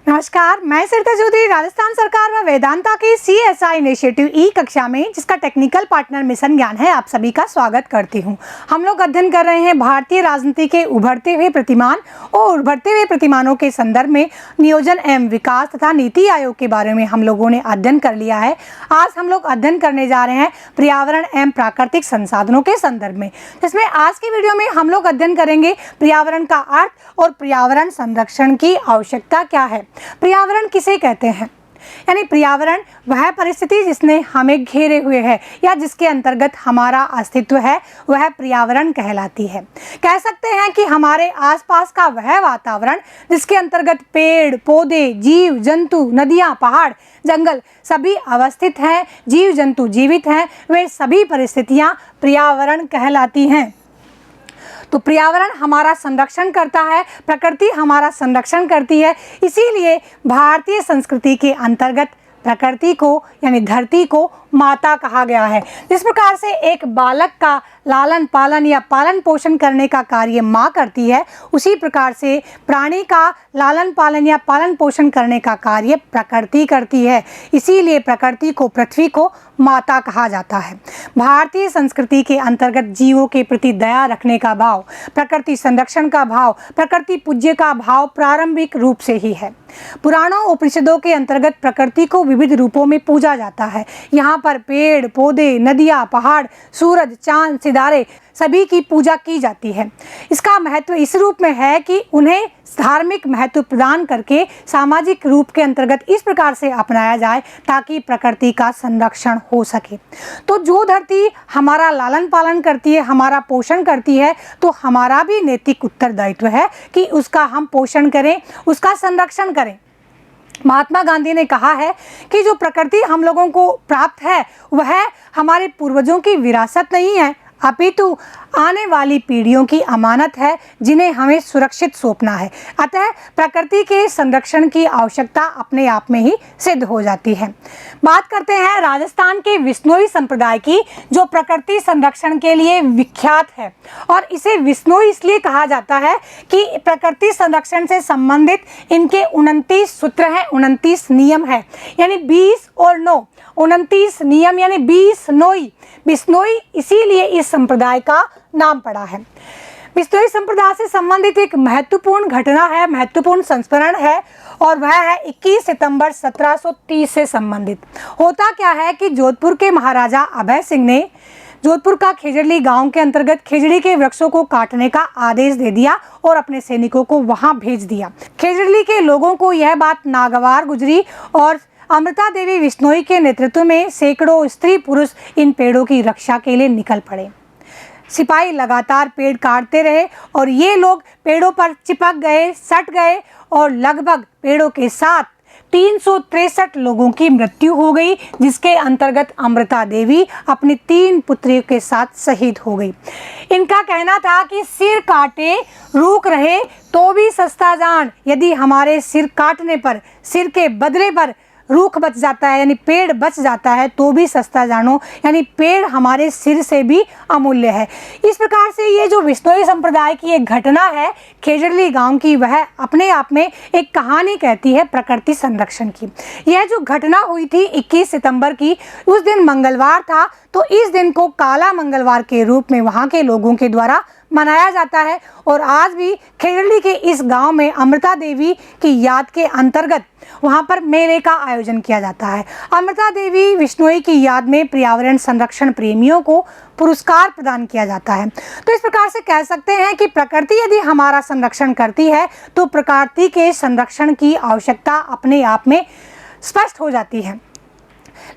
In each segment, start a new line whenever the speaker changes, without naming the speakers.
नमस्कार, मैं सरिता चौधरी राजस्थान सरकार व वेदांता की CSI इनिशिएटिव ई कक्षा में, जिसका टेक्निकल पार्टनर मिशन ज्ञान है, आप सभी का स्वागत करती हूं। हम लोग अध्ययन कर रहे हैं भारतीय राजनीति के उभरते हुए प्रतिमान और उभरते हुए प्रतिमानों के संदर्भ में नियोजन एवं विकास तथा नीति आयोग के बारे में हम लोगों ने अध्ययन कर लिया है। आज हम लोग अध्ययन करने जा रहे हैं पर्यावरण एवं प्राकृतिक संसाधनों के संदर्भ में, जिसमें आज की वीडियो में हम लोग अध्ययन करेंगे पर्यावरण का अर्थ और पर्यावरण संरक्षण की आवश्यकता क्या है। पर्यावरण किसे कहते हैं? यानी पर्यावरण वह परिस्थिति जिसने हमें घेरे हुए है या जिसके अंतर्गत हमारा अस्तित्व है, वह पर्यावरण कहलाती है। कह सकते हैं कि हमारे आसपास का वह वातावरण जिसके अंतर्गत पेड़ पौधे, जीव जंतु, नदियां, पहाड़, जंगल सभी अवस्थित हैं, जीव जंतु जीवित हैं, वे सभी परिस्थितियां पर्यावरण कहलाती हैं। तो पर्यावरण हमारा संरक्षण करता है, प्रकृति हमारा संरक्षण करती है। इसीलिए भारतीय संस्कृति के अंतर्गत प्रकृति को यानी धरती को माता कहा गया है। जिस प्रकार से एक बालक का लालन पालन या पालन पोषण करने का कार्य माँ करती है, उसी प्रकार से प्राणी का लालन पालन या पालन पोषण करने का कार्य प्रकृति करती है। इसीलिए प्रकृति को, पृथ्वी को माता कहा जाता है। भारतीय संस्कृति के अंतर्गत जीवों के प्रति दया रखने का भाव, प्रकृति संरक्षण का भाव, प्रकृति पूज्य का भाव प्रारंभिक रूप से ही है। पुराणों उपनिषदों के अंतर्गत प्रकृति को विविध रूपों में पूजा जाता है। यहाँ पर पेड़ पौधे, नदियाँ, पहाड़, सूरज, चांद, सितारे सभी की पूजा की जाती है। इसका महत्व इस रूप में है कि उन्हें धार्मिक महत्व प्रदान करके सामाजिक रूप के अंतर्गत इस प्रकार से अपनाया जाए ताकि प्रकृति का संरक्षण हो सके। तो जो धरती हमारा लालन पालन करती है, हमारा पोषण करती है, तो हमारा भी नैतिक उत्तरदायित्व है कि उसका हम पोषण करें, उसका संरक्षण करें। महात्मा गांधी ने कहा है कि जो प्रकृति हम लोगों को प्राप्त है वह हमारे पूर्वजों की विरासत नहीं है, अपितु आने वाली पीढ़ियों की अमानत है, जिन्हें हमें सुरक्षित सौंपना है। अतः प्रकृति के संरक्षण की आवश्यकता अपने आप में ही सिद्ध हो जाती है। बात करते हैं राजस्थान के विश्नोई संप्रदाय की, जो प्रकृति संरक्षण के लिए विख्यात है। और इसे विश्नोई इसलिए कहा जाता है कि प्रकृति संरक्षण से संबंधित इनके 29 सूत्र हैं, 29 नियम है, यानी 20 और 9, 29 नियम यानी 20 नोई। बिश्नोई इसीलिए इस संप्रदाय का नाम पड़ा है। बिश्नोई संप्रदाय से संबंधित एक महत्वपूर्ण घटना है, महत्वपूर्ण संस्मरण है, और वह है 21 सितंबर 1730 से संबंधित। होता क्या है कि जोधपुर के महाराजा अभय सिंह ने जोधपुर का खेजड़ली गांव के अंतर्गत खेजड़ी के वृक्षों को काटने का आदेश दे दिया और अपने सैनिकों को वहां भेज दिया। खेजड़ली के लोगों को यह बात नागवार गुजरी और अमृता देवी बिश्नोई के नेतृत्व में सैकड़ों स्त्री पुरुष इन पेड़ों की रक्षा के लिए निकल पड़े। सिपाही लगातार पेड़ काटते रहे और ये लोग पेड़ों पर चिपक गए, सट गए और लगभग पेड़ों के साथ 363 लोगों की मृत्यु हो गई, जिसके अंतर्गत अमृता देवी अपनी 3 पुत्रियों के साथ शहीद हो गई। इनका कहना था कि सिर काटे रूख रहे तो भी सस्ता जान, यदि हमारे सिर काटने पर, सिर के बदले पर रूख बच जाता है यानी पेड़ बच जाता है तो भी सस्ता जानो, यानी पेड़ हमारे सिर से भी अमूल्य है। इस प्रकार से ये जो बिश्नोई संप्रदाय की एक घटना है खेजड़ली गांव की, वह अपने आप में एक कहानी कहती है प्रकृति संरक्षण की। यह जो घटना हुई थी 21 सितंबर की, उस दिन मंगलवार था, तो इस दिन को काला मंगलवार के रूप में वहाँ के लोगों के द्वारा मनाया जाता है। और आज भी खेजड़ली के इस गांव में अमृता देवी की याद के अंतर्गत वहां पर मेले का आयोजन किया जाता है। अमृता देवी बिश्नोई की याद में पर्यावरण संरक्षण प्रेमियों को पुरस्कार प्रदान किया जाता है। तो इस प्रकार से कह सकते हैं कि प्रकृति यदि हमारा संरक्षण करती है तो प्रकृति के संरक्षण की आवश्यकता अपने आप में स्पष्ट हो जाती है।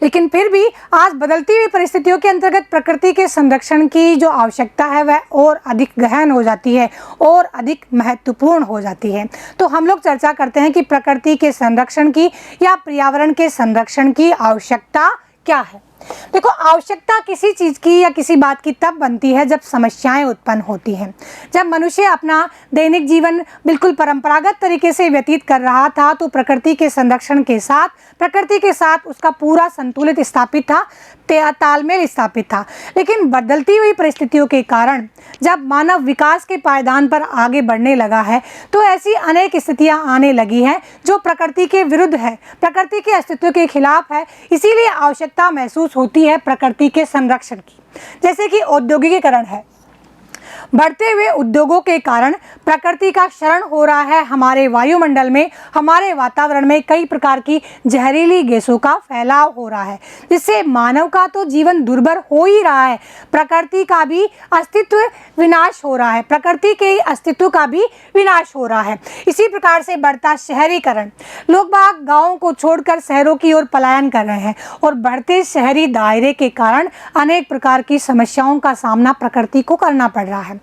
लेकिन फिर भी आज बदलती हुई परिस्थितियों के अंतर्गत प्रकृति के संरक्षण की जो आवश्यकता है वह और अधिक गहन हो जाती है और अधिक महत्वपूर्ण हो जाती है। तो हम लोग चर्चा करते हैं कि प्रकृति के संरक्षण की या पर्यावरण के संरक्षण की आवश्यकता क्या है। देखो, आवश्यकता किसी चीज़ की या किसी बात की तब बनती है जब समस्याएं उत्पन्न होती हैं। जब मनुष्य अपना दैनिक जीवन बिल्कुल परंपरागत तरीके से व्यतीत कर रहा था तो प्रकृति के संरक्षण के साथ, प्रकृति के साथ उसका पूरा संतुलित स्थापित था, तालमेल स्थापित था। लेकिन बदलती हुई परिस्थितियों के कारण जब मानव विकास के पायदान पर आगे बढ़ने लगा है तो ऐसी अनेक स्थितियां आने लगी हैं जो प्रकृति के विरुद्ध है, प्रकृति के अस्तित्व के खिलाफ है। इसीलिए आवश्यकता महसूस होती है प्रकृति के संरक्षण की। जैसे कि औद्योगिकीकरण है, बढ़ते हुए उद्योगों के कारण प्रकृति का क्षरण हो रहा है। हमारे वायुमंडल में, हमारे वातावरण में कई प्रकार की जहरीली गैसों का फैलाव हो रहा है, जिससे मानव का तो जीवन दुर्भर हो ही रहा है, प्रकृति का भी अस्तित्व विनाश हो रहा है, प्रकृति के अस्तित्व का भी विनाश हो रहा है। इसी प्रकार से बढ़ता शहरीकरण, लोग बाग गाँवों को छोड़कर शहरों की ओर पलायन कर रहे हैं और बढ़ते शहरी दायरे के कारण अनेक प्रकार की समस्याओं का सामना प्रकृति को करना पड़ रहा है।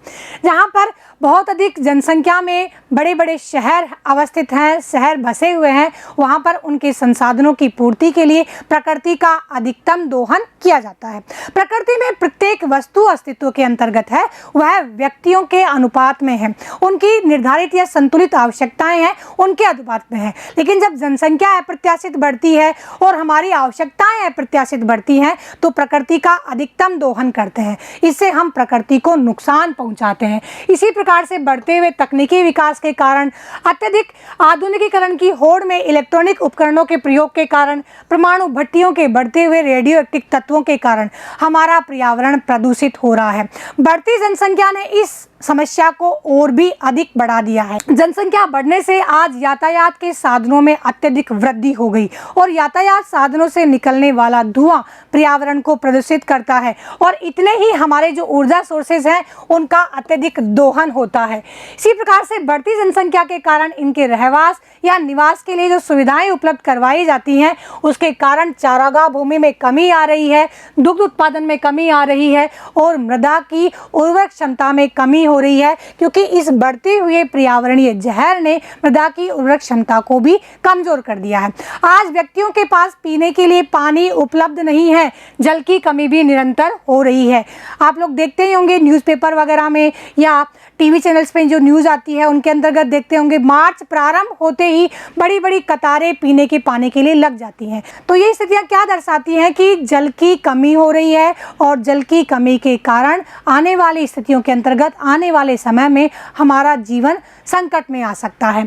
जहाँ पर बहुत अधिक जनसंख्या में बड़े बड़े शहर अवस्थित हैं, शहर बसे हुए हैं, वहाँ पर उनके संसाधनों की पूर्ति के लिए प्रकृति का अधिकतम दोहन किया जाता है। प्रकृति में प्रत्येक वस्तु अस्तित्व के अंतर्गत है, वह व्यक्तियों के अनुपात में है, उनकी निर्धारित या संतुलित आवश्यकताएं हैं, उनके अनुपात में है। लेकिन जब जनसंख्या अप्रत्याशित बढ़ती है और हमारी आवश्यकताएं अप्रत्याशित बढ़ती हैं तो प्रकृति का अधिकतम दोहन करते हैं, इससे हम प्रकृति को नुकसान पहुंचाते हैं। इसी प्रकार से बढ़ते हुए तकनीकी विकास के कारण, अत्यधिक आधुनिकीकरण की होड़ में इलेक्ट्रॉनिक उपकरणों के प्रयोग के कारण, परमाणु भट्टियों के बढ़ते हुए रेडियो एक्टिव तत्वों के कारण हमारा पर्यावरण प्रदूषित हो रहा है। बढ़ती जनसंख्या ने इस समस्या को और भी अधिक बढ़ा दिया है। जनसंख्या बढ़ने से आज यातायात के साधनों में अत्यधिक वृद्धि हो गई और यातायात साधनों से निकलने वाला धुआं पर्यावरण को प्रदूषित करता है और इतने ही हमारे जो ऊर्जा सोर्सेज हैं उनका अत्यधिक दोहन होता है। इसी प्रकार से बढ़ती जनसंख्या के कारण इनके रहवास या निवास के लिए जो सुविधाएं उपलब्ध करवाई जाती हैं उसके कारण चारागाह भूमि में कमी आ रही है, दुग्ध उत्पादन में कमी आ रही है और मृदा की उर्वरक क्षमता में कमी हो रही है, क्योंकि इस बढ़ते हुए पर्यावरणीय जहर ने मृदा की उर्वरक क्षमता को भी कमजोर कर दिया है। आज व्यक्तियों के पास पीने के लिए पानी उपलब्ध नहीं है, जल की कमी भी निरंतर हो रही है। आप लोग देखते ही होंगे न्यूज़पेपर वगैरह में या टीवी चैनल्स पे जो न्यूज़ आती है उनके अंतर्गत देखते होंगे, मार्च प्रारंभ होते ही बड़ी बड़ी कतारें पीने के पानी के लिए लग जाती हैं। तो ये स्थितियाँ क्या दर्शाती हैं कि जल की कमी हो रही है और जल की कमी के कारण आने वाली स्थितियों के अंतर्गत आने वाले समय में हमारा जीवन संकट में आ सकता है।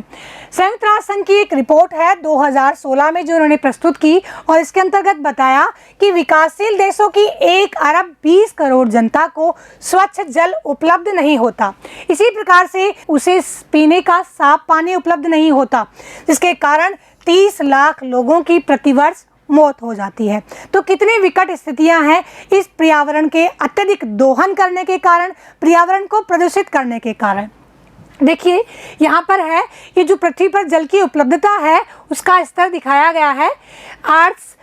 संयुक्त राष्ट्र संघ की एक रिपोर्ट है 2016 में जो उन्होंने प्रस्तुत की और इसके अंतर्गत बताया कि विकासशील देशों की 1 अरब 20 करोड़ जनता को स्वच्छ जल उपलब्ध नहीं होता। इसी प्रकार से उसे पीने का साफ पानी उपलब्ध नहीं होता, जिसके कारण 30 लाख लोगों की प्रतिवर्ष मौत हो जाती है। तो कितनी विकट स्थितियां हैं इस पर्यावरण के अत्यधिक दोहन करने के कारण, पर्यावरण को प्रदूषित करने के कारण। देखिए यहाँ पर है, ये जो पृथ्वी पर जल की उपलब्धता है उसका स्तर दिखाया गया है। अर्थ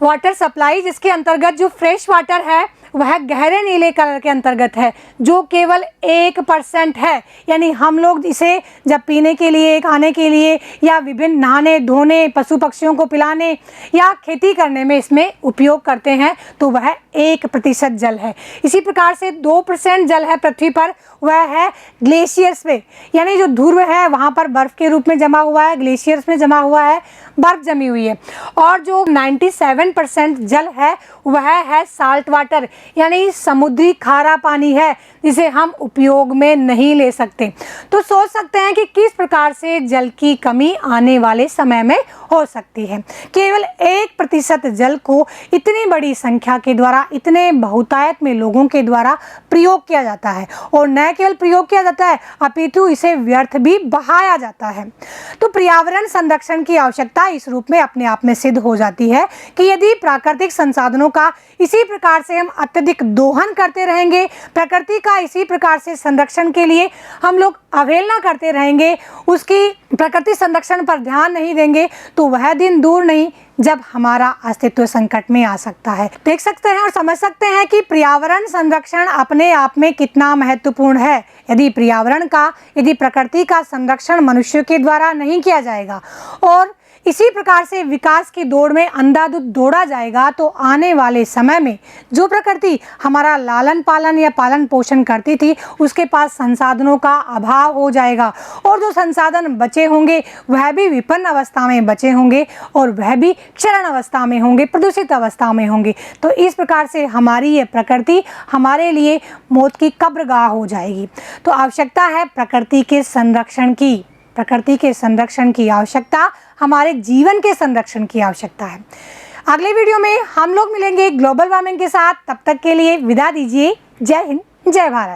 वाटर सप्लाई, जिसके अंतर्गत जो फ्रेश वाटर है वह गहरे नीले कलर के अंतर्गत है, जो केवल 1% है। यानी हम लोग इसे जब पीने के लिए, खाने के लिए या विभिन्न नहाने धोने, पशु पक्षियों को पिलाने या खेती करने में इसमें उपयोग करते हैं तो वह 1% जल है। इसी प्रकार से 2% जल है पृथ्वी पर, वह है ग्लेशियर्स में, यानी जो ध्रुव है वहाँ पर बर्फ़ के रूप में जमा हुआ है, ग्लेशियर्स में जमा हुआ है, बर्फ़ जमी हुई है। और जो 97% जल है वह है साल्ट वाटर, यानी समुद्री खारा पानी है जिसे हम उपयोग में नहीं ले सकते। तो सोच सकते हैं कि किस प्रकार से जल की कमी आने वाले समय में हो सकती है। केवल 1% जल को इतनी बड़ी संख्या के द्वारा, इतने बहुतायत में लोगों के द्वारा प्रयोग किया जाता है और न केवल प्रयोग किया जाता है अपितु इसे व्यर्थ भी बहाया जाता है। तो पर्यावरण संरक्षण की आवश्यकता इस रूप में अपने आप में सिद्ध हो जाती है कि यदि प्राकृतिक संसाधनों का इसी प्रकार से हम अत्यधिक दोहन करते रहेंगे, प्रकृति का इसी प्रकार से संरक्षण के लिए हम लोग अवहेलना करते रहेंगे, उसकी प्रकृति संरक्षण पर ध्यान नहीं देंगे, तो वह दिन दूर नहीं जब हमारा अस्तित्व संकट में आ सकता है। देख सकते हैं और समझ सकते हैं कि पर्यावरण संरक्षण अपने आप में कितना महत्वपूर्ण है। यदि प्रकृति का संरक्षण मनुष्य के द्वारा नहीं किया जाएगा और इसी प्रकार से विकास की दौड़ में अंधाधुंध दौड़ा जाएगा तो आने वाले समय में जो प्रकृति हमारा लालन पालन या पालन पोषण करती थी उसके पास संसाधनों का अभाव हो जाएगा, और जो संसाधन बचे होंगे वह भी विपन्न अवस्था में बचे होंगे और वह भी क्षरण अवस्था में होंगे, प्रदूषित अवस्था में होंगे। तो इस प्रकार से हमारी ये प्रकृति हमारे लिए मौत की कब्रगाह हो जाएगी। तो आवश्यकता है प्रकृति के संरक्षण की, प्रकृति के संरक्षण की आवश्यकता, हमारे जीवन के संरक्षण की आवश्यकता है। अगले वीडियो में हम लोग मिलेंगे ग्लोबल वार्मिंग के साथ। तब तक के लिए विदा दीजिए। जय हिंद, जय भारत।